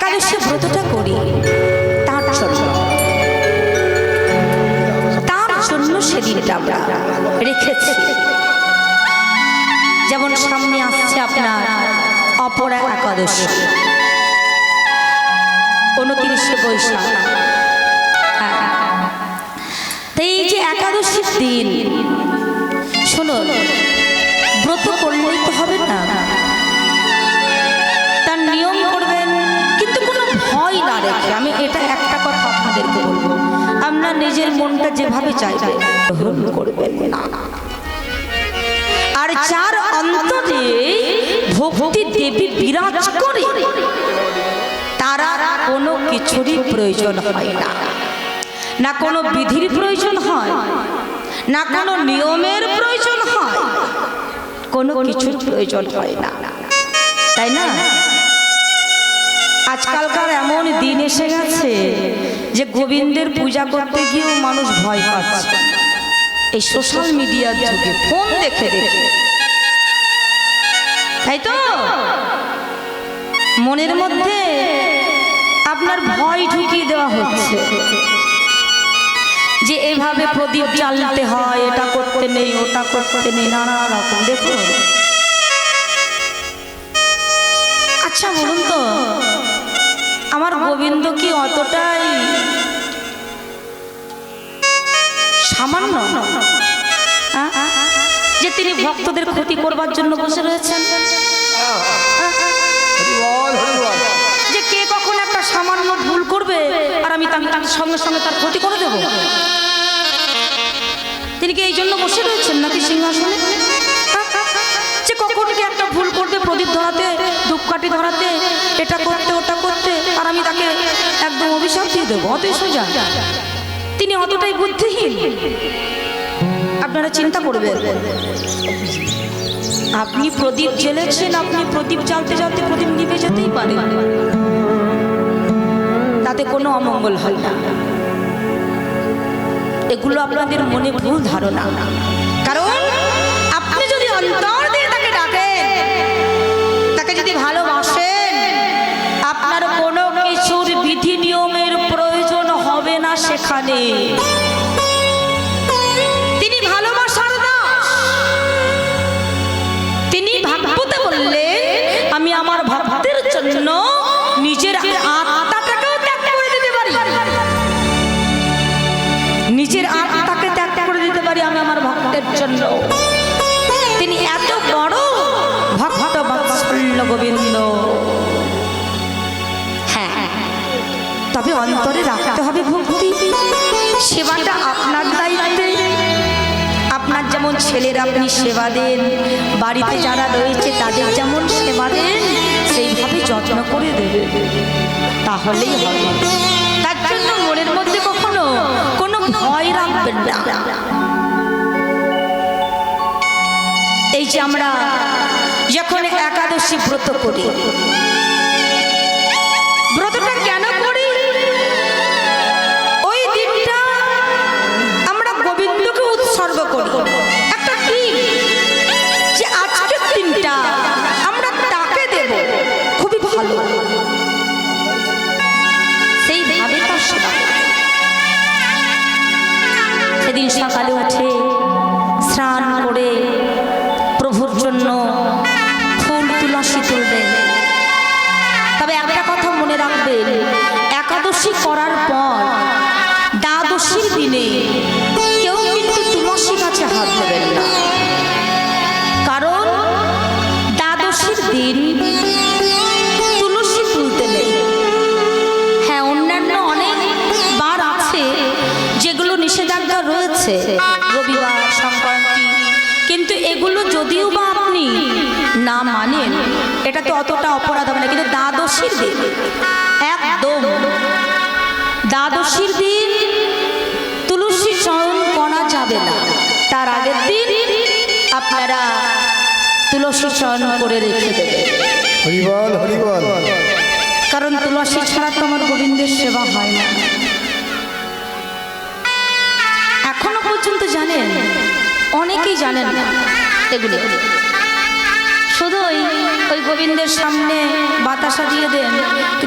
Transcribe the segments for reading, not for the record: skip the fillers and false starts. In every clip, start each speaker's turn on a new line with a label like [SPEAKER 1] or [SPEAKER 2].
[SPEAKER 1] একাদশী ব্রতটা করি তার জন্য সেদিনটা আমরা রেখেছি। যেমন সামনে আসছে আপনার অপরা একাদশী, 29শে বৈশাখ। তাই এই যে একাদশীর দিন, শুনুন, ব্রত করলেই তো হবে না, তার নিয়ম করবেন, কিন্তু কোনো ভয় না রেখে। আমি এটা একটা কথা আপনাদেরকে বলবো, আপনার নিজের মনটা যেভাবে চাইবে গ্রহণ করবেন না। আর যার অন্তরে ভক্তি দেবী বিরাজ করে তারা কোনো কিছুরই প্রয়োজন হয় না, না কোনো বিধির প্রয়োজন হয়, না কোনো নিয়মের প্রয়োজন হয়, কোনো কিছুর প্রয়োজন হয় না, তাই না? আজকালকার এমন দিন এসে গেছে যে গোবিন্দের পূজা করতে গিয়েও মানুষ ভয় পাচ্ছে, এই সোশ্যাল মিডিয়ার যুগে, ফোন দেখে দেখে, তাই তো? মনের মধ্যে আপনার ভয় ঢুকিয়ে দেওয়া হচ্ছে যে এভাবে প্রদীপ জ্বালতে হয়, এটা করতে নেই, ওটা করতে নেই, নানা রকম। দেখুন, আচ্ছা বলুন তো, আমার গোবিন্দ কি অতটাই সামান্য যে তিনি ভক্তদের ক্ষতি করবার জন্য বসে রয়েছেন? যে কে কখন একটা সামান্য ভুল করবে আর আমি তার সঙ্গে সঙ্গে তার ক্ষতি করে দেব? তিনি কি এই জন্য বসে রয়েছেন নাকি সিংহাসনে? যে কখন কি একটা ভুল করবে, প্রদীপ ধরাতে, ধূপকাঠি ধরাতে, এটা করতে, ওটা করতে, আর আমি তাকে একদম অভিশাপ দিয়ে দেবো? অতই সোজা? তিনি অতটাই বুদ্ধিহীন? আপনারা চিন্তা করবেন, আপনি প্রদীপ জ্বেলেছেন, আপনি প্রদীপ জ্বালতে জ্বালতে প্রদীপ নিভে যেতেই পারে, তাতে কোনো অমঙ্গল হয় না। এগুলো আপনাদের মনে ভুল ধারণা। কারণ আপনি যদি অন্তর দিয়ে তাকে ডাকেন, তাকে যদি ভালোবাসেন, আপনার কোনো কিছুর বিধি নিয়মের প্রয়োজন হবে না সেখানে। তিনি ভালোবাসার দাস। তিনি ভাগবতে বললেন, আমি আমার ভক্তের জন্য নিজের আত্মাটাকেও ত্যাগ করে দিতে পারি, নিজের আত্মাকে ত্যাগ করে দিতে পারি আমি আমার ভক্তের জন্য। তিনি এত বড় ভক্ত বৎসল্য গোবিন্দ। হ্যাঁ, তবে অন্তরে রাখতে হবে ভক্তি। সেবাটা আপনার দায়িত্বে। আপনার যেমন ছেলের আপনি সেবা দেন, বাড়িতে যারা রয়েছে তাদের যেমন সেবা দেন, সেইভাবে যত্ন করে দেবেন, তাহলেই হবে। তার জন্য মনের মধ্যে কখনো কোনো ভয় রাখবেন না। এই যে আমরা যখন একাদশী ব্রত করি, ব্রতটা কেন করি? ওই দিনটা আমরা গোবিন্দকে উৎসর্গ করি। একটা দিন যে আজকের দিনটা আমরা তাকে দেব, খুবই ভালো, সেইভাবে তার সেবা। সেদিন সকালে উঠে স্নান করে প্রভুর জন্য ফুল তুলসী তুলবেন। তবে একটা কথা মনে রাখবেন, একাদশী করার পর দ্বাদশীর দিনে কেউ কিন্তু তুলসী গাছে হাত দেবেন না। কারণ দ্বাদশীর দিন তুলসী তুলতে নেই। হ্যাঁ, অন্যান্য অনেক বার আছে যেগুলো নিষেধাজ্ঞা রয়েছে, রবিবার, সংক্রান্তি, কিন্তু এগুলো যদিও বা আপনি না মানেন, এটা তো অতটা অপরাধ হবে না। কিন্তু দ্বাদশীর দিন একদম, দ্বাদশীর দিন তুলসী চয়ন করা যাবে না। তার আগের দিন আপনারা তুলসী চয়ন করে রেখে দেবেন।
[SPEAKER 2] হরিবল হরিবল।
[SPEAKER 1] কারণ তুলসী ছাড়া তো আমার গোবিন্দের সেবা হয় না। এখনো পর্যন্ত জানেন, অনেকেই জানেন না এগুলো। শুধু ওই গোবিন্দের সামনে বাতাসা দিয়ে দেন,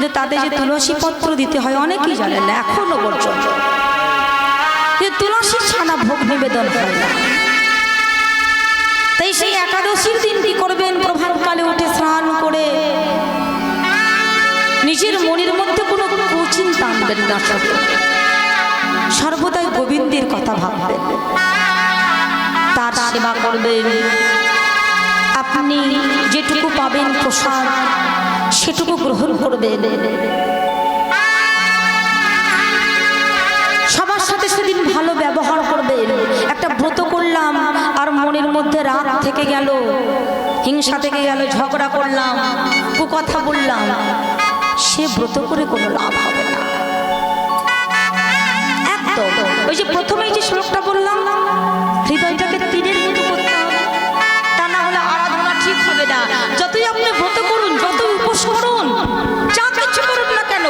[SPEAKER 1] কিন্তু তাদের যে তুলসী পত্র দিতে হয় অনেকেই জানেন না এখনো পর্যন্ত, যে তুলসী ছানা ভোগ নিবেদন হয় না। তাই সেই একাদশীর দিন কি করবেন? প্রভাতকালে উঠে স্নান করে নিজের মনের মধ্যে কোনো কুচিন্তা আনবেন না, সর্বদাই গোবিন্দের কথা ভাববেন, তার সেবা করবেন। আপনি যেটুকু পাবেন প্রসাদ সেটুকু গ্রহণ করবেন। সবার সাথে সেদিন ভালো ব্যবহার করবেন। একটা ব্রত করলাম আর মনের মধ্যে রাগ থেকে গেল, হিংসা থেকে গেল, ঝগড়া করলাম, কুকথা বললাম, সে ব্রত করে কোনো লাভ হবে না। একদম ওই যে প্রথমেই যে শ্লোকটা বললাম, হৃদয়টাকে তীরের মতো করতে হবে, তা না হলে আরাধনা ঠিক হবে না। যতই আপনি ব্রত করুন, যতই উপোস করুন, যা কিছু করুন না কেন,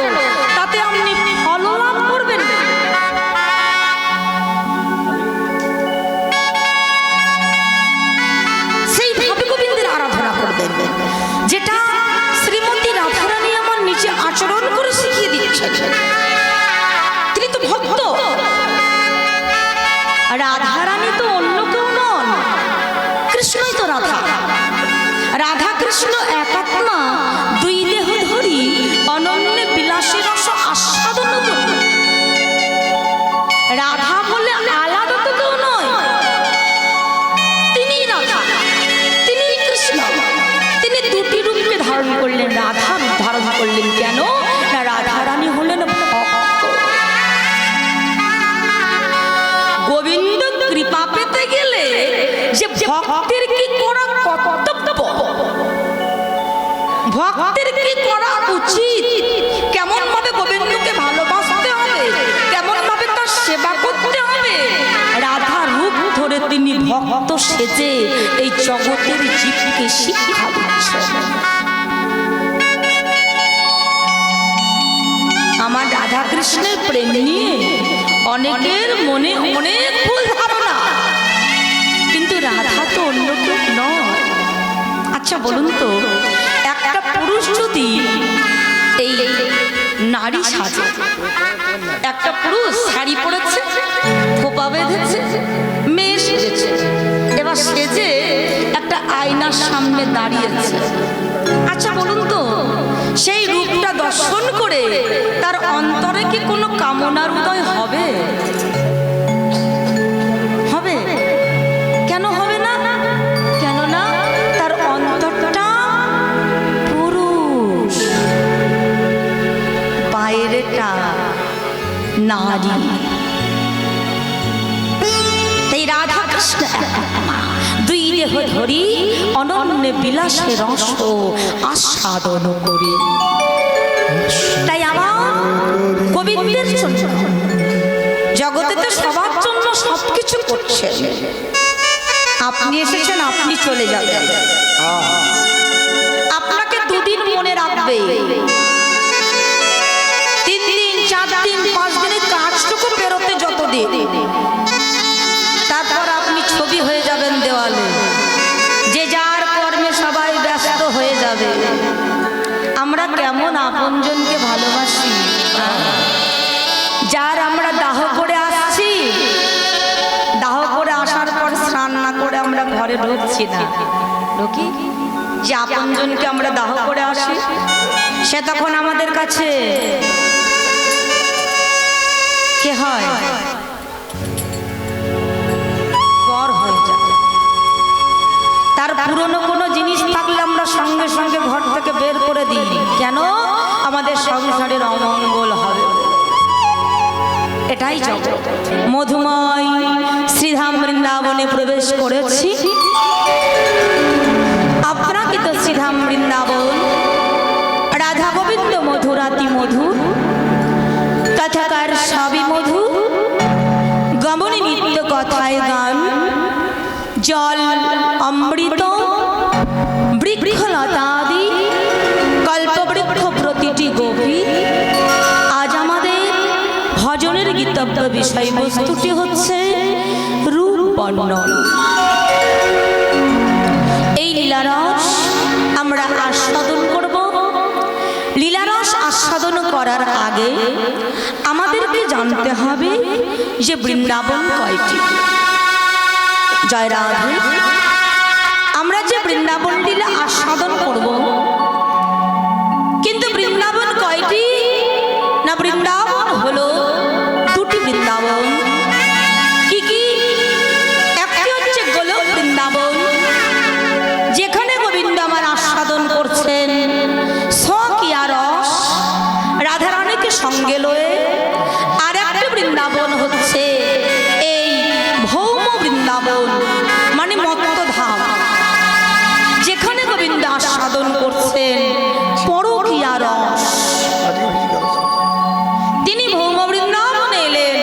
[SPEAKER 1] তাতে আপনি ফল লাভ করবেন না। সেইভাবে গোবিন্দের আরাধনা করবেন, যেটা শ্রীমতী রাধারানী আমার নিচে আচরণ করে শিখিয়ে দিচ্ছেন। তিনি তো ভক্ত, রাধারানী তো অন্য কেউ নন, কৃষ্ণই তো রাধা। রাধা কৃষ্ণ একাত্মা, দুই দেহ ধরি অনন্য বিলাসের রস আস্বাদন করি। রাধা বলে আলাদা তো কেউ নয়, তিনি রাধা, তিনি কৃষ্ণ। তিনি দুটি রূপকে ধারণ করলেন, রাধা রূপ ধারণ করলেন। কেন না? রাধারানী হলেন ভক্ত। গোবিন্দ কৃপা পেতে গেলে যে ভক্তের কি করা কর্তব্য, ভক্তের কি করা উচিত, কেমন ভাবে গোবিন্দকে ভালোবাসতে হবে, কেমন ভাবে তার সেবা করতে হবে, রাধা রূপ ধরে তিনি ভক্ত সেজে এই জগতের জীবকে শিক্ষা দিচ্ছেন। আমার রাধা কৃষ্ণের প্রেম নিয়ে অনেকের মনে অনেক ভুল ধারণা, কিন্তু রাধা তো অন্য কেউ নয়। আচ্ছা বলুন তো, একটা পুরুষ যদি এই নারী সাজে, একটা পুরুষ শাড়ি পরেছে, খোপা বেঁধেছে, মেয়ে সেজেছে, এবার সেজে একটা আয়নার সামনে দাঁড়িয়েছে, আচ্ছা বলুন তো, সেই রূপটা দর্শন করে তার অন্তরে কি কোনো কামনার উদয় হবে? হবে? কেন হবে না? কেননা তার অন্তরটা পুরুষ, বাইরেটা নারী। তাই রাধা কৃষ্ণ একাত্মা, দুই দেহ ধরি অনন্য বিলাসে রস আস্বাদন করি। তাই আমার গোবিন্দের জন্য, জগতে তো সবার জন্য সবকিছু করছে, আপনি এসেছেন, আপনি চলে যাবেন, আপনাকে দুদিন মনে রাখবে, 3 দিন 4 দিন 5 দিনের কাজটুকু বেরোতে যত দিন, তারপর আপনি ছবি হয়ে যাবেন দেওয়ালে, যে যার কর্মে সবাই ব্যস্ত হয়ে যাবে। আমরা কেমন আপনজনকে ভালোবাসি, যার আমরা দাহ করে আসছি, দাহ করে আসার পর স্নান না করে আমরা ঘরে ঢুকছি না, ঢুকি? যে আপনজনকে আমরা দাহ করে আসি, সে তখন আমাদের কাছে কে হয়? পর হয়ে যায়। তার পুরনো কোনো জিনিস থাকলে আমরা সঙ্গে সঙ্গে ঘর থেকে বের করে দিই, কেন? আমাদের সংসারের অমঙ্গল হবে। এটাই জগৎ। মধুময় শ্রীধাম বৃন্দাবনে প্রবেশ করেছি, আপনাকে তো শ্রীধাম বৃন্দাবন, রাধা গোবিন্দ মধুরাতি মধুর, কথাকার সবই মধু, গমনে নিত্য কথায় গান, জল অমৃত, বৃক্ষলতাদি, কল্পবৃক্ষ প্রতিটি গভীর। আজ আমাদের ভজনের গীতব্য বিষয়বস্তুটি হচ্ছে রূপ বর্ণন। এই লীলারস আমরা আস্বাদন করব। লীলারস রস আস্বাদন করার আগে আমাদেরকে জানতে হবে যে বৃন্দাবন কয়টি। জয় রাধে। আমরা যে বৃন্দাবন লীলা আস্বাদন করব, কিন্তু বৃন্দাবন কয়টি না? বৃন্দাবন হলো দুটি বৃন্দাবন। কি কি? একটি হচ্ছে গোলক বৃন্দাবন, যেখানে গোবিন্দ আমার আস্বাদন করছেন স্বকীয়া রস রাধারানীকে সঙ্গে লয়ে। আর একটি বৃন্দাবন হচ্ছে এই ভৌম বৃন্দাবন, মানে মত্তধাম, যেখানে গোবিন্দ আস্বাদন করছেন পরকীয়া রস। তিনি ভৌম বৃন্দাবনে এলেন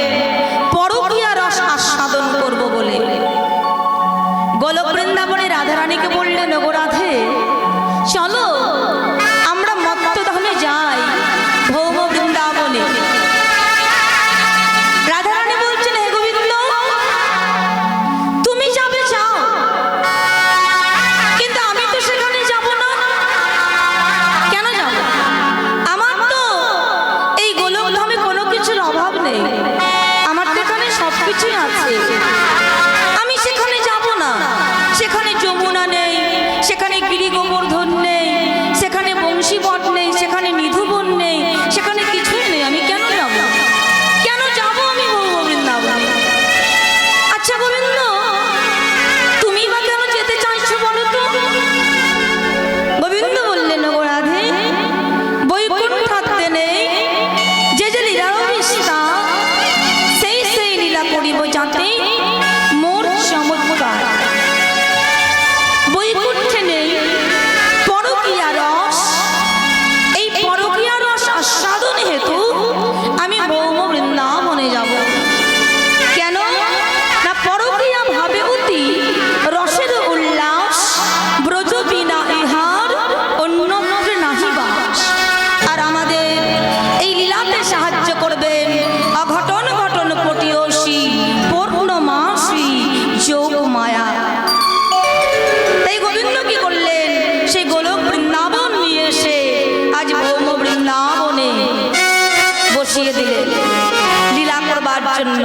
[SPEAKER 1] পরকীয়া রস আস্বাদন করব বলে। গোলক বৃন্দাবনে রাধারানীকে বললেন, ওগো রাধে, চলো আমরা মত্তধামে যাই, ভৌম বৃন্দাবনে। রাধারানী বলছেন, হে গোবিন্দ, তুমি যাবে যাও, কিন্তু আমি তো সেখানে যাব না। কেন যাব? আমার তো এই গোলক ধামে কোনো কিছুর অভাব নেই, আমার তো এখানে সবকিছুই আছে। আমি সেখানে যাব না। সেখানে যমুনা নেই, সেখানে গিরি গোবর্ধন নেই, সেখানে বংশীবট নেই, সেখানে নিধুবন নেই, সেখানে কিছুই নেই। আমি কেন যাব? কেন যাব আমি ভৌম বৃন্দাবনে? আচ্ছা গোবিন্দ, তুমি বা কেন যেতে চাইছো বলো তো? গোবিন্দ বললেন, ওগো রাধে, বৈকুণ্ঠাতে নেই যে যে লীলার বিস্তার, সেই সেই লীলা করিব যাতে মোর চমৎকার। বৈকুণ্ঠে নেই পরকীয়া রস, এই পরকীয়া রস আস্বাদন হেতু আমি ভৌম বৃন্দাবনে যাব। কেন না? পরকীয়া ভাবে অতি রসের উল্লাস, ব্রজ বিনা ইহার অন্যত্র নাহি বাস। আর আমাদের এই লীলাতে সাহায্য করবেন অঘটন ঘটন পটিয়সী পূর্ণমাসী যোগ মায়া। তাই গোবিন্দ কি করলেন? সেই গোলক বৃন্দাবন নিয়ে এসে আজ ভৌম বৃন্দাবনে বসিয়ে দিলেন লীলা করবার জন্য।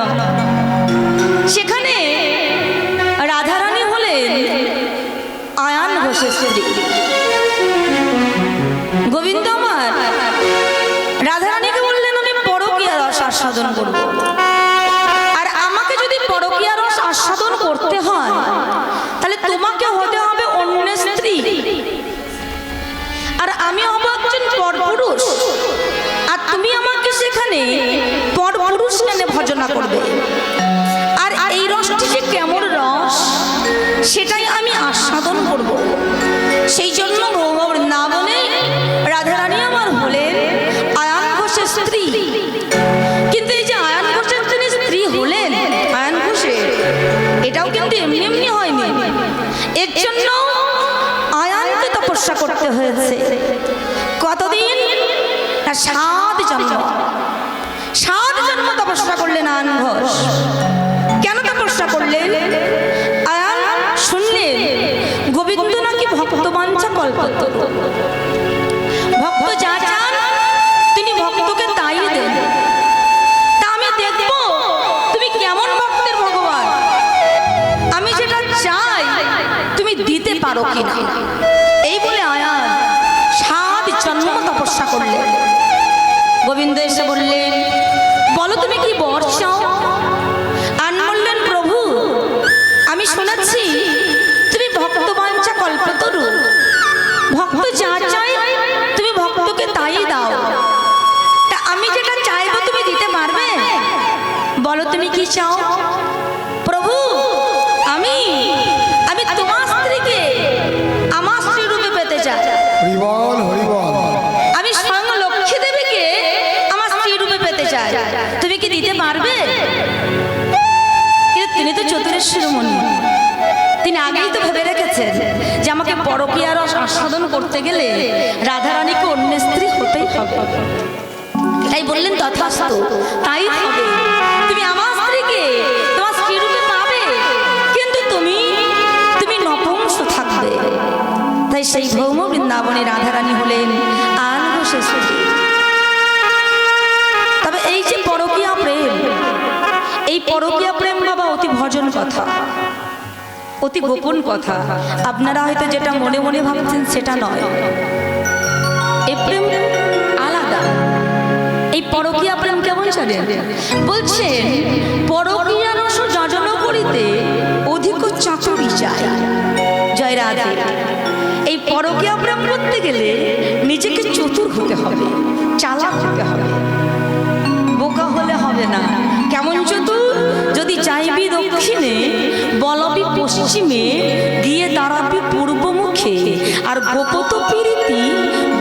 [SPEAKER 1] সেখানে রাধারানী হলেন আয়ান ঘোষের স্ত্রী। গোবিন্দ আমার রাধারানীকে বললেন, আমি পরকীয়া রস আস্বাদন করব। আর আমাকে যদি পরকীয়া রস আস্বাদন করতে হয়, তাহলে তোমাকে হতে হবে অন্য স্ত্রী, আর আমি হব একজন পরপুরুষ। আর তুমি আমাকে সেখানে পরপুরুষ কেনে ভজনা করবে। আর এই রসটি যে কেমন রস, সেটাই আমি আস্বাদন করব। সেই জন্য ভৌম বৃন্দাবনে রাধারানী আমার হলেন আয়ান ঘোষের স্ত্রী। কিন্তু এই যে আয়ান ঘোষের তিনি স্ত্রী হলেন, আয়ান ঘোষের, এটাও কিন্তু এমনি এমনি হয়নি। এর জন্য আয়ানকে তপস্যা করতে হয়েছে। কতদিন? 7 জন্ম। 7 জন্ম তপস্যা করলেন আয়ান ঘোষ। কেন তপস্যা করলেন? আয়ান শুনলেন গোবিন্দ নাকি ভক্তবাঞ্ছা কল্পতরু। ভক্ত যা চান তিনি ভক্তকে তাই দেন। তা আমি দেখব তুমি কেমন ভক্তের ভগবান, আমি যেটা চাই তুমি দিতে পারো কিনা। এই বলে আয়ান 7 জন্ম তপস্যা করলেন। গোবিন্দ এসে বললেন, বলো তুমি কি বর চাও? আন বললেন, প্রভু আমি শুনেছি তুমি ভক্তবাঞ্ছা কল্পতরু, ভক্ত যা চাই তুমি ভক্তকে তাই দাও। তা আমি যেটা চাইবো তুমি দিতে পারবে? বলো তুমি কি চাও? প্রভু আমি তোমার স্ত্রীকে আমার স্ত্রী রূপে পেতে চাই।
[SPEAKER 2] হরিবল হরিবল।
[SPEAKER 1] আমি স্বয়ং লক্ষ্মী দেবীকে আমার স্ত্রী রূপে পেতে চাই, তুমি কি দিতে পারবে? কিন্তু তিনি তো চতুরেশ্বর মণি, তিনি আগেই তো ভেবে রেখেছেন যে আমাকে পরকীয়া রস আস্বাদন করতে গেলে রাধারানীকে অন্য স্ত্রী হতেই হবে। তাই বললেন, তথাস্তু, তাই হবে। তুমি আমার স্ত্রীকে তোমার স্ত্রী রূপে পাবে, কিন্তু তুমি নপুংস থাকবে। তাই সেই ভৌম বৃন্দাবনে রাধারানী হলেন আয়ান ঘোষের স্ত্রী। পরকীয়া প্রেম বাবা অতি ভজন কথা, অতি গোপন কথা। আপনারা হয়তো যেটা মনে মনে ভাবছেন সেটা নয়, এই প্রেম আলাদা। এই পরকীয়া প্রেম কেমন জানেন? বলছেন পরকীয়া রস যজন করিতে অধিক চাতুরী চাই। জয় রাধে। এই পরকীয়া প্রেম করতে গেলে নিজেকে চতুর হতে হবে, চালাক হতে হবে, বোকা হলে হবে না। কেমন চতুর? যদি যাইবি দক্ষিণে বলবি পশ্চিমে, গিয়ে দাঁড়াবি পূর্বমুখে, আর গোপত প্রীতি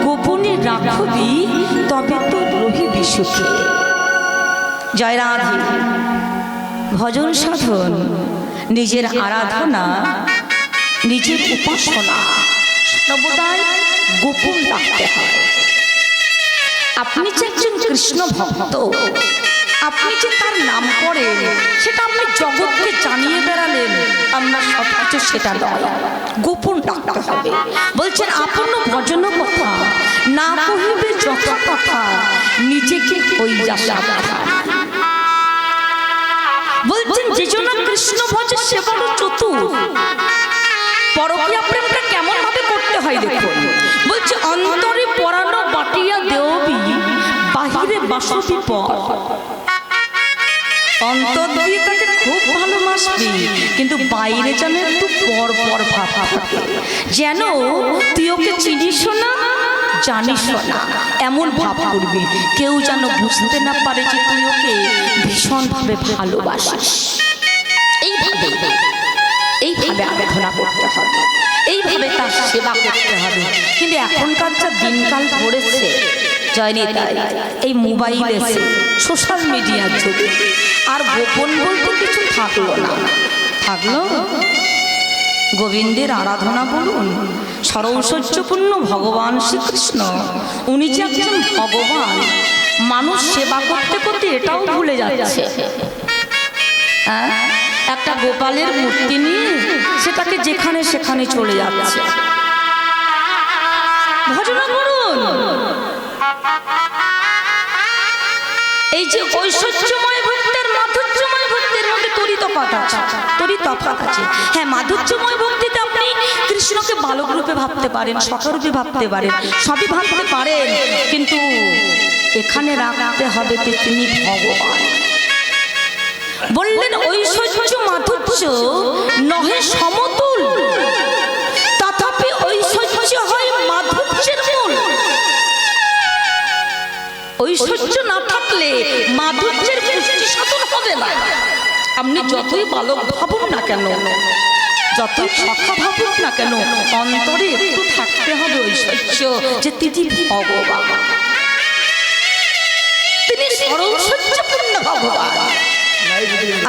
[SPEAKER 1] গোপনে রাখবি, তবে তো রহিবি সুখে। জয় রাধে। ভজন সাধন, নিজের আরাধনা, নিজের উপাসনা সর্বদাই গোপন রাখতে হয়। আপনি যে একজন কৃষ্ণ ভক্ত, আপনি যে তার নাম করেন, সেটা আপনি জগৎকে জানিয়ে বেড়ালেন, আমরা সব কিছু সেটা নয়, গোপন রাখতে হবে। বলছেন আপন ভজন কথা না কহিবে যথা কথা, নিজেকে হই যা সাবধান। বলছেন যে জন কৃষ্ণ ভজে সে বড় চতুর। পরকীয়া প্রেমটা কেমন ভাবে করতে হয় দেখুন। বলছে অন্তরে পরানো বাটিয়া দেবী, বাহিরে বাসবি পর। অন্তর দিয়ে তাকে খুব ভালোবাসবি, কিন্তু বাইরে যেন একটু পর পর ভাব থাকে, যেন তুই ওকে চিনিস না জানিস না এমন ভাব করবি, কেউ যেন বুঝতে না পারে যে তুই ওকে ভীষণভাবে ভালোবাসিস। এইভাবে আরাধনা করতে হবে, এইভাবে তার সেবা করতে হবে। কিন্তু এখনকার যা দিনকাল পড়েছে জয়নিতাই, এই মোবাইল এসে সোশ্যাল মিডিয়ার যুগে আর গোপন বলতে কিছু থাকলো না। থাকলো গোবিন্দের আরাধনা বলুন, সরৈশ্বর্যপূর্ণ ভগবান শ্রীকৃষ্ণ, উনি যে একজন ভগবান, মানুষ সেবা করতে করতে এটাও ভুলে যাচ্ছে। হ্যাঁ, একটা গোপালের মূর্তি নিয়ে সেটাকে যেখানে সেখানে চলে যাচ্ছে। ভজনা করুন। এই যে ঐশ্বর্যময় ভক্তের মাধুর্যময় ভক্তের মধ্যে তফাৎ আছে। হ্যাঁ, মাধুর্যময় ভক্তিতে আপনি কৃষ্ণকে বালক রূপে ভাবতে পারেন, সখা রূপে ভাবতে পারেন, সবই ভাবতে পারেন, কিন্তু এখানে রাখতে হবে যে তিনি ভগবান। বললেন ঐশ্বর্য মাধুর্য নহে সমতুল, তথাপি ঐশ্বর্য হয় মাধুর্যের মূল। ঐশ্বর্য না থাকলে মাধুর্যের পুষ্টি সাধন হবে না। আপনি যতই বালক ভাবুন না কেন, যতই সখা ভাবুন না কেন, অন্তরে একটু থাকতে হবে ঐশ্বর্য, যে তিনি ভগবান, তিনি সর্বৈশ্বর্যপূর্ণ ভগবান।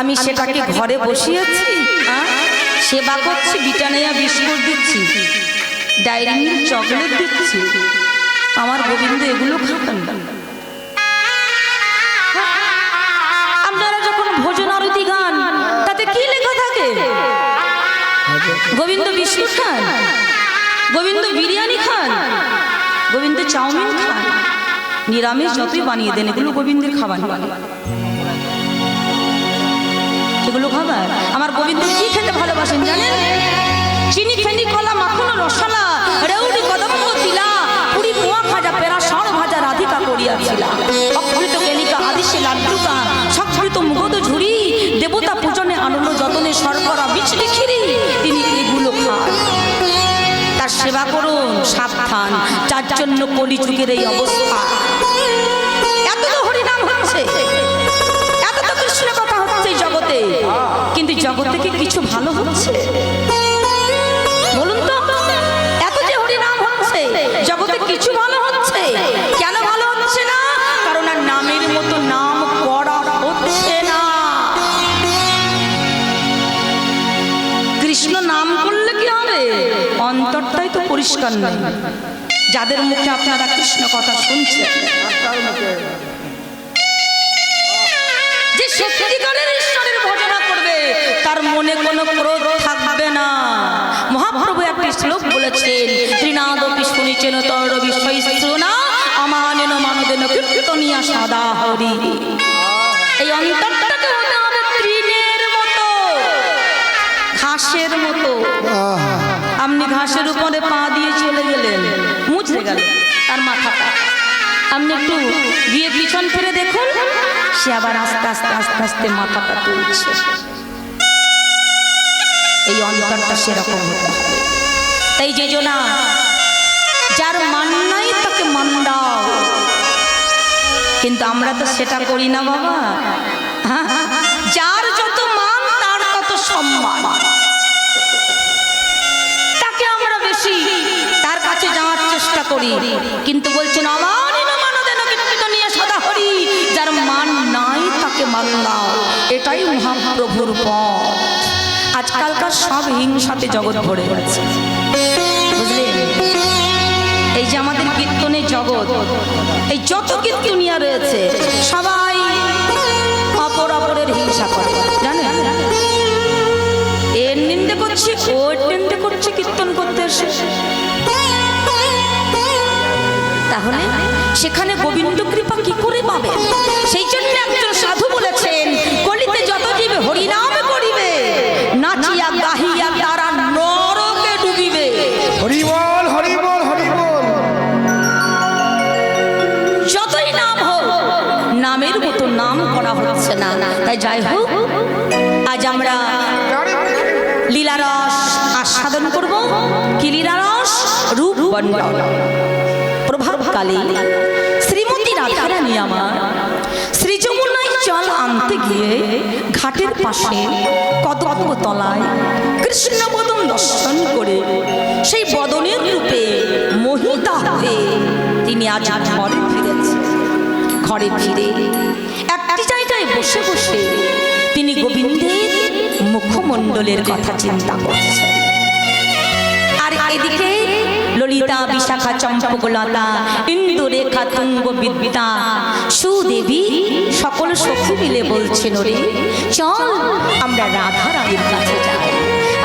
[SPEAKER 1] আমি সেটাকে ঘরে বসিয়েছি, সেবা করছি, ব্রিটানিয়া বিস্কুট দিচ্ছি, ডায়েরি মিল্ক চকলেট দিচ্ছি, আমার গোবিন্দ এগুলো খাবেন। আপনারা যখন ভোজন আরতি গান, তাতে কি লেখা থাকে? গোবিন্দ বিস্কুট খান, গোবিন্দ বিরিয়ানি খান, গোবিন্দ চাউমিন খান, নিরামিষ যতই বানিয়ে দেন, এগুলো গোবিন্দের খাবার। এগুলো খাবার আমার গোবিন্দ কি খেতে ভালোবাসেন জানেন? চিনি, ফেনি, কলা, মাখন, রসালা, রেউড়ি, কদম্ব, তিলা, পুরি, পোয়া, খাজা, পেরা, ষাঁড় ভাজা, রাধিকা করিয়াছিলা, অক্ষৃত কেলিকা, আদিশে লাড্ডুকা, সকৃত মুগদ ঝুড়ি, দেবতা পূজনে আনন্দ যতনে শর্করা বিচলি খিরি, তিনি এগুলো খান। তার সেবা করুন, সাবধান, যার জন্য কলিযুগের এই অবস্থা। এত তো হরিনাম হচ্ছে, এত তো কৃষ্ণ কথা হচ্ছে জগতে, কিন্তু জগতে কি কিছু ভালো হচ্ছে? বলুন তো, এত যে হরিনাম হচ্ছে, জগতে কিছু ভালো হচ্ছে? কেন ভালো হচ্ছে না? কারণ আর নামের মতো নাম করা হচ্ছে না। কৃষ্ণ নাম করলে কি হবে? অন্তরটাই তো পরিষ্কার নয়। যাদের মুখে আপনারা কৃষ্ণ কথা শুনছেন, যে সত্যিকারের ঈশ্বরের ভজনা করবে, তার মনে কোনো ক্রোধ থাকবে না। মহাপ্রভু একটি শ্লোক বলেছেন, ত্রিনাদপি শুনিছেন তর বিষয় শ্রোনা, আমানেন মানদেন কীর্তনিয়া সদা হরি। এই অন্তরটাকে হতে হবে ঘাসের মতো।
[SPEAKER 2] আহা,
[SPEAKER 1] আপনি ঘাসের উপরে পা দিয়ে চলে গেলেন, মুচড়ে গেল তার মাথাটা। আপনি একটু গিয়ে পিছন ফিরে দেখুন, সে আবার আস্তে আস্তে আস্তে আস্তে মাথাটা তুলছে। এই অন্তরটা সেরকম হতে হবে। তাই যে জনা যার মান নাই তাকে মান দাও, কিন্তু আমরা তো সেটা করি না বাবা। যার যত মান তার তত সম্মান, তাকে আমরা বেশি তার কাছে যাওয়ার চেষ্টা করি। কিন্তু বলছেন যার মান নাই তাকে মান দাও, এটাই মহাপ্রভুর পথ। আজকালকার সব হিংসাতে জগৎ ভরে গেছে, বুঝলেন? এই যে আমাদের কীর্তনের জগৎ, এই যত কীর্তনিয়া রয়েছে সবাই অপর অপরের হিংসা করে, জানেন? এর নিন্দে করছে, ওর নিন্দে করছে কীর্তন করতে এসে। তাহলে সেখানে গোবিন্দ কৃপা কি করে পাবে? সেই জন্য একজন সাধু বলেছেন, কলিতে যত জীবে হরিনাম করিবে, নাচিয়া গাহিয়া তারা নরকে ডুবিবে।
[SPEAKER 2] হরি বল, হরি বল, হরি বল।
[SPEAKER 1] যতই নাম হোক, নামের মতো নাম করা হচ্ছে না। তাই যাই হোক, আজ আমরা লীলারস আস্বাদন করব। কি লীলারস? রূপ বন্টন। প্রভাতকালে শ্রীমতী রাধারানী আমার শ্রী যমুনায় জল আনতে গিয়ে ঘাটের পাশে কদম্ব তলায় কৃষ্ণ বদন দর্শন করে সেই বদনের রূপে মোহিতা হয়ে তিনি আজ ঘরে ফিরেছেন। ঘরে ফিরে একটি জায়গায় বসে বসে তিনি গোবিন্দের মুখমণ্ডলের কথা চিন্তা করছেন। আর এদিকে ললিতা, বিশাখা, চম্পকলতা, ইন্দুরেখা, তুঙ্গ বিদ্যা, সুদেবী সকল সখী মিলে বলছেন, ওরে চল আমরা রাধা রানীর কাছে যাই।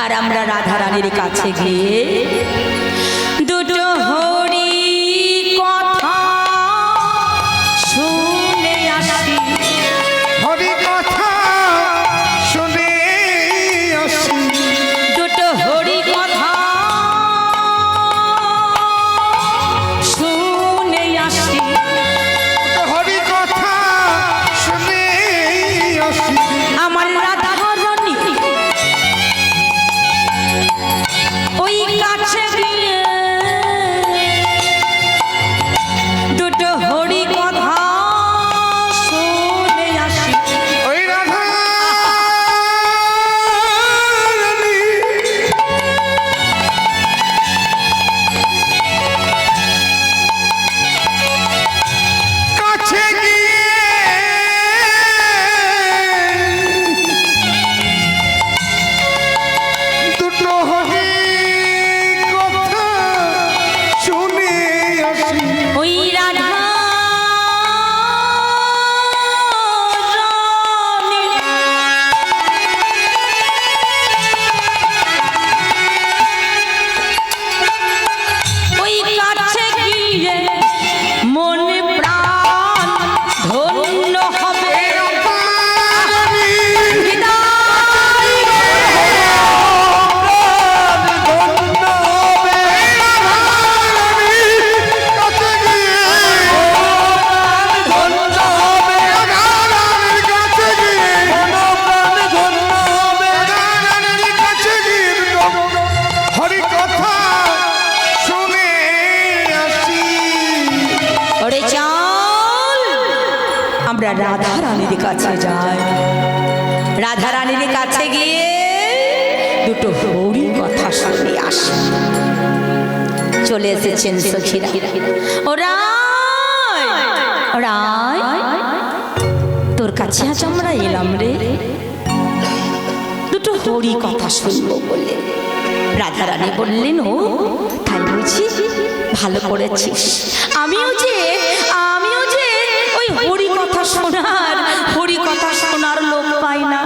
[SPEAKER 1] আর আমরা রাধা রানীর কাছে গিয়ে দুটো হরি কথা শুনে আসি।
[SPEAKER 2] হরি কথা শুনে আসি।
[SPEAKER 1] দুটো হরি কথা শুনে আসি।
[SPEAKER 2] হরি কথা শুনে আসি।
[SPEAKER 1] আমার রাধা রানী ওই কাছে গিয়ে দুটো হরি কথা শুনে আসি।
[SPEAKER 2] ওই রাধা রানী কাছে গিয়ে দুটো হরি কথা শুনে আসি।
[SPEAKER 1] ওই রাধা রানী ওই কাছে গিয়ে মনে প্রাণ ধন্য হবে।
[SPEAKER 2] হরি কথা শুনে আসি।
[SPEAKER 1] ওরে চল আমরা রাধা রানীর কাছে যাই। রাধা রানীর কাছে গিয়ে দুটো হরি কথা শুনে আসি। চলে এসেছেন সখীরা। ওরাই ওরাই তোর কাছে আজ আমরা এলাম রে, দুটো হরি কথা শুনবো বলে। রাধা রানী বললেন, ও তাই বুঝি, ভালো করেছিস। আমিও যে ওই হরি কথা শোনার লোক পাই না।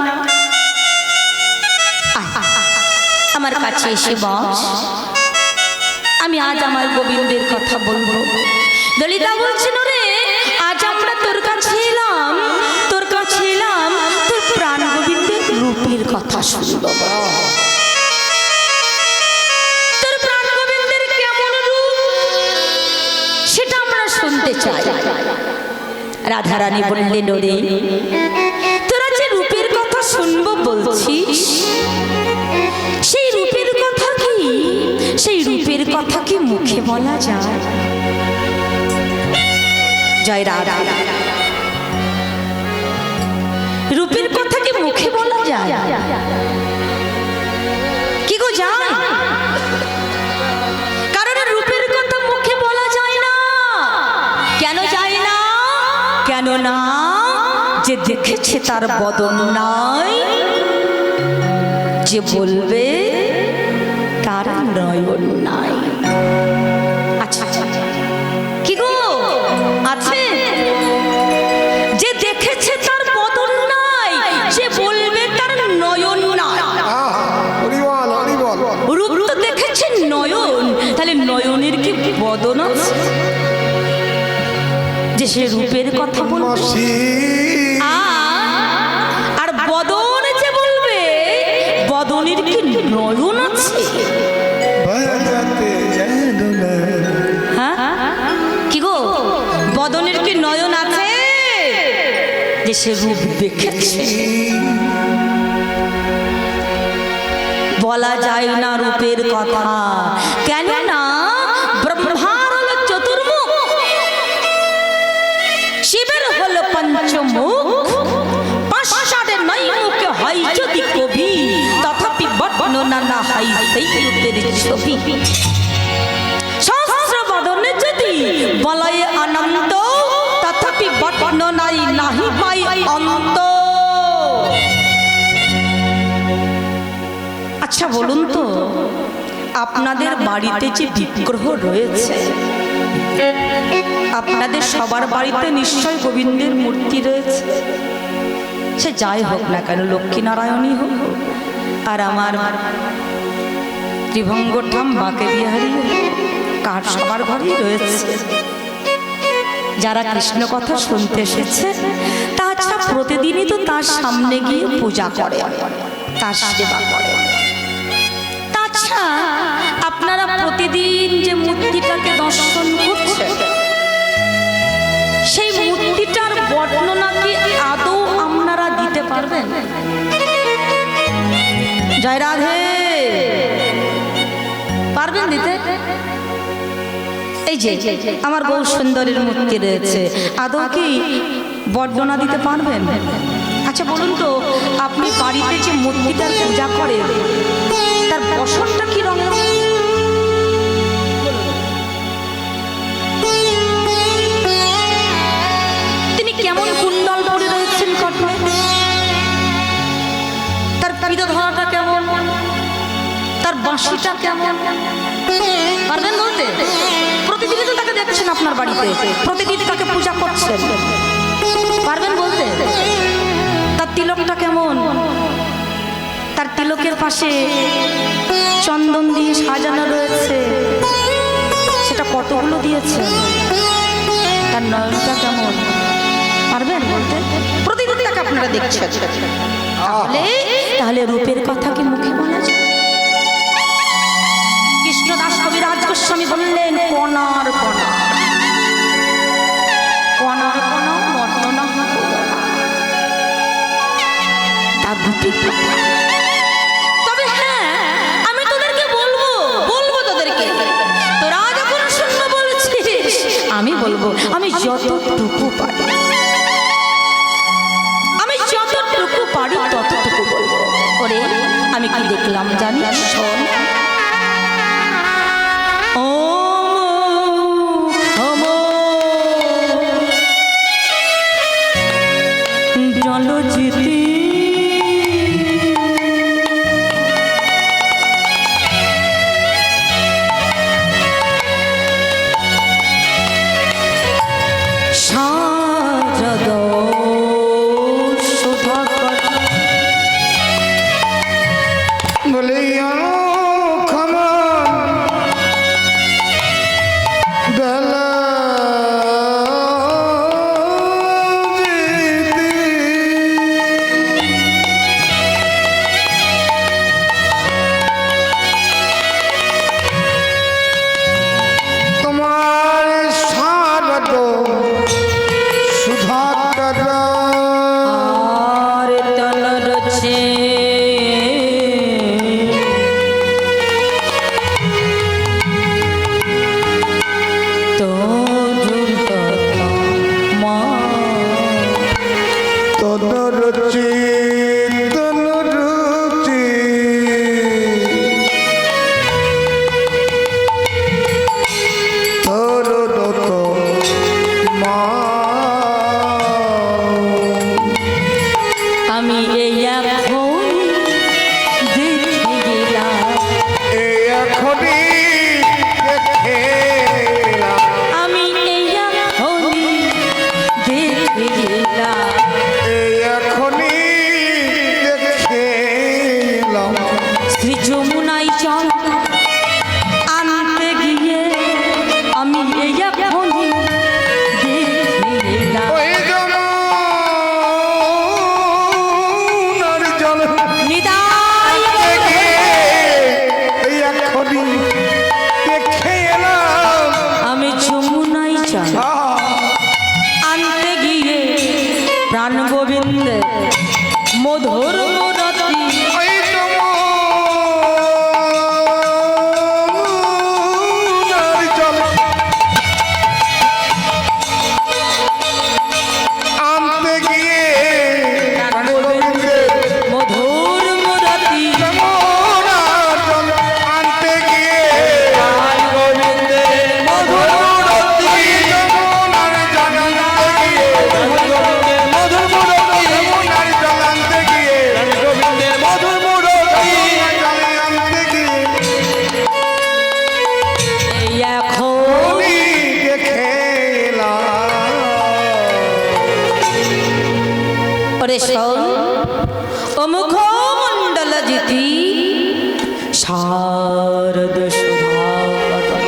[SPEAKER 1] আমার কাছে এসে বস, আমি আজ আমার গোবিন্দের কথা বলবো। ললিতা বলছেন, রে আজ আমরা তোর কাছে এলাম তোর প্রাণ গোবিন্দের রূপের কথা শুনবো। রাধারানী বললেন, ওরে তোরা যে রূপের কথা শুনবো বলছিস, সেই রূপের কথা কি, সেই রূপের কথা কি মুখে বলা যায়? জয় রাধা। রূপের কথা কি মুখে বলা যায়? কি গো যায়? কারণ রূপের কথা মুখে বলা যায় না। কেন যায় না? কেন না? যে দেখেছে তার বদন নাই, যে বলবে তার নয়ন নাই। আচ্ছা কি গো আছে? যে দেখেছে তার বদন নাই, যে বলবে তার নয়ন নাই। রূপ তো দেখেছে নয়ন, তাহলে নয়নের কি বদন আছে যে সে রূপের কথা বলবে? আর বদন যে বলবে, বদনের কি নয়ন আছে? হ্যাঁ কি গো, বদনের কি নয়ন আছে যে সে রূপ দেখেছে? বলা যায় না রূপের কথা। কেন না? ব্রহ্মার হলো চতুর্মুখ, শিবের হলো পঞ্চমুখ, পাঁচটার নয় মুখে হয় যদি কবি, তথাপি বর্ণনা না হয় সেই রূপের ছবি। সহস্র বদনে যদি বলয় অনন্ত, তথাপি বর্ণনাই নাহি পাই অন্ত। আচ্ছা বলুন তো, আপনাদের বাড়িতে যে বিগ্রহ রয়েছে, আপনাদের সবার বাড়িতে নিশ্চয় গোবিন্দের মূর্তি রয়েছে। সে যাই হোক না কেন, লক্ষ্মীনারায়ণই হোক আর আমার ত্রিভঙ্গ ঠাম বাঁকে বিহারী, কার সবার ঘরেই রয়েছে। যারা কৃষ্ণ কথা শুনতে এসেছে, তাছাড়া প্রতিদিনই তো তার সামনে গিয়ে পূজা করে, তার সেবা করে। তাছাড়া আপনারা প্রতিদিন যে মূর্তিটাকে দর্শন করছেন, সেই মূর্তিটার বর্ণনা কি আদৌ আপনারা দিতে পারবেন? জয় রাধে। পারবেন দিতে? এই যে আমার বহু সুন্দরের মূর্তি রয়েছে, আদৌ কি বর্ণনা দিতে পারবেন? আচ্ছা বলুন তো, আপনি বাড়িতে যে মূর্তিটার পূজা করেন, তার বসনটা কি রঙের? তিনি কেমন কুণ্ডল পরে রয়েছেন কঠোর? তার পিতাধরাটা কেমন? তার বাঁশিটা কেমন? পারবেন বলতে? প্রতিদিনই তো তাকে দেখছেন আপনার বাড়িতে, প্রতিদিন তাকে পূজা করছেন, পারবেন বলতে? তার তিলকটা কেমন? তার তিলকের পাশে চন্দন দিয়ে সাজানো রয়েছে, সেটা কতগুলো দিয়েছে? তার নয়নটা কেমন? পারবেন বলতে? প্রতিদিন তাকে আপনারা দেখছেন, তাহলে রূপের কথা কি মুখে বলা যায়? কৃষ্ণদাস কবিরাজ গোস্বামী বললেন, কণার কণা, কণার কণা বর্ণনা তার রূপের কথা। তবে হ্যাঁ, আমি তোদেরকে বলবো তোদেরকে, তোরা যখন শুনবো বলছিস, আমি বলবো, আমি যতটুকু পারি, ততটুকু বলবো। ওরে আমি কি দেখলাম জানিস? শোন। জলজিতি সারদ
[SPEAKER 2] বলে রুচি তনু রুচি তোর দত মা
[SPEAKER 1] আমি এই এখন দেখে গেলাম,
[SPEAKER 2] এই এখনই দেখে এলাম,
[SPEAKER 1] আমি এই এখন দেখে গেলাম,
[SPEAKER 2] এই এখনই দেখে এলাম।
[SPEAKER 1] শ্রী যমুনাই চল আনতে গিয়ে আমি এই এখন দেখে গেলাম।
[SPEAKER 2] ওই যমুনার জল
[SPEAKER 1] নিতাই
[SPEAKER 2] থেকে এই এখনই দেখে এলাম।
[SPEAKER 1] আমি যমুনাই চল
[SPEAKER 2] আহ,
[SPEAKER 1] আনতে গিয়ে প্রাণ গোবিন্দে মধুর মুরতি
[SPEAKER 2] ওই যমুনার জল আনতে গিয়ে
[SPEAKER 1] প্রাণ গোবিন্দে মধুর মুরতি
[SPEAKER 2] যমুনার জল আনতে গিয়ে
[SPEAKER 1] প্রাণ গোবিন্দে মধুর মুরতি
[SPEAKER 2] ওই যমুনার জল আনতে গিয়ে যমুনার জল আনতে গিয়ে জল আনতে গিয়ে
[SPEAKER 1] এই এখন
[SPEAKER 2] আমি দেখে এলাম।
[SPEAKER 1] ওরে শোন ও মুখমণ্ডল জিতি শারদ সুধাবদন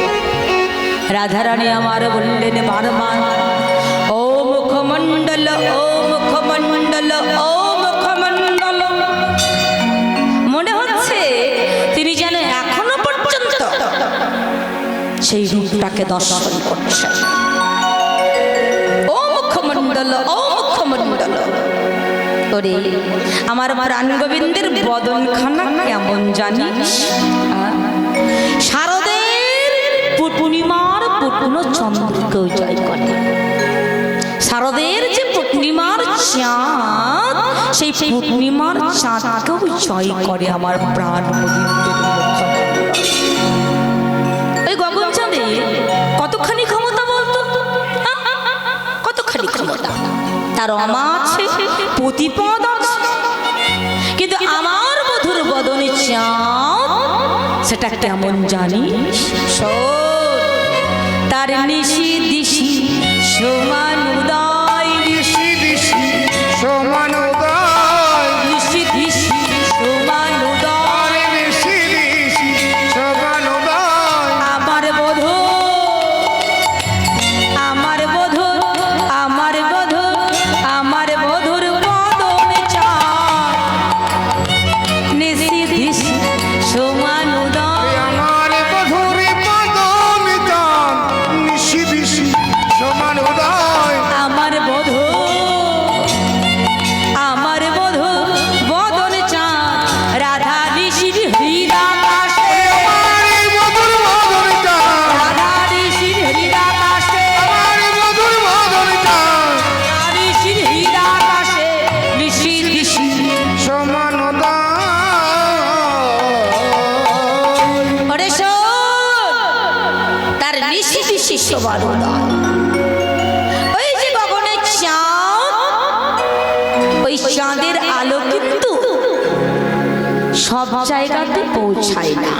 [SPEAKER 1] রাধারানী আমার বললেন বারবার ও মুখমণ্ডল ও মুখমণ্ডল ও মুখমণ্ডল। মনে হচ্ছে তিনি যেন এখনো পর্যন্ত সেই রূপটাকে দর্শন করছেন। ও মুখমণ্ডল ও মুখমণ্ডল। ওরে আমার প্রাণ গোবিন্দের বদনখানা কেমন জানিস? শারদের পূর্ণিমার পূর্ণ চন্দ্রকেও জয় করে। শারদের যে পূর্ণিমার চাঁদ সেই পূর্ণিমার চাঁদকেও জয় করে আমার প্রাণ গোবিন্দের মুখমণ্ডল। ওই গগন চাঁদে কতখানি ক্ষমতা বলতো? কতখানি ক্ষমতা? তার রমা আছে, প্রতিপদ আছে, কিন্তু আমার মধুর বদনে চাঁদ সেটা কেমন জানিস? শোন, তার নিশি দিশি সমান উদয়,
[SPEAKER 2] দিশি দিশি সমান উদয়,
[SPEAKER 1] নিশি দিশি সমান উদয়,
[SPEAKER 2] দিশি দিশি সমান উদয়।
[SPEAKER 1] আমার বধূ আমার বধূ আমার বধূ আমার বধূর বদনে চাঁদ নিশি দিশি সমান উদয়।
[SPEAKER 2] আমার মধুর বদন চাঁদ নিশি দিশি সমান উদয়।
[SPEAKER 1] আমার বধূ বদন চাঁদ রাধা ঋষির হৃদাকাশে,
[SPEAKER 2] আমার মধুর বদন চাঁদ,
[SPEAKER 1] রাধা ঋষির হৃদাকাশে,
[SPEAKER 2] আমার মধুর বদন চাঁদ
[SPEAKER 1] রাধা ঋষির হৃদাকাশে ঋষি ঋষি।
[SPEAKER 2] সমান উদয়।
[SPEAKER 1] ওরে শোন, তার ঋষি ঋষি সবার উদয়। ওই যে গগনের চাঁদ, ওই চাঁদের আলো কিন্তু সব জায়গাতে পৌঁছায় না।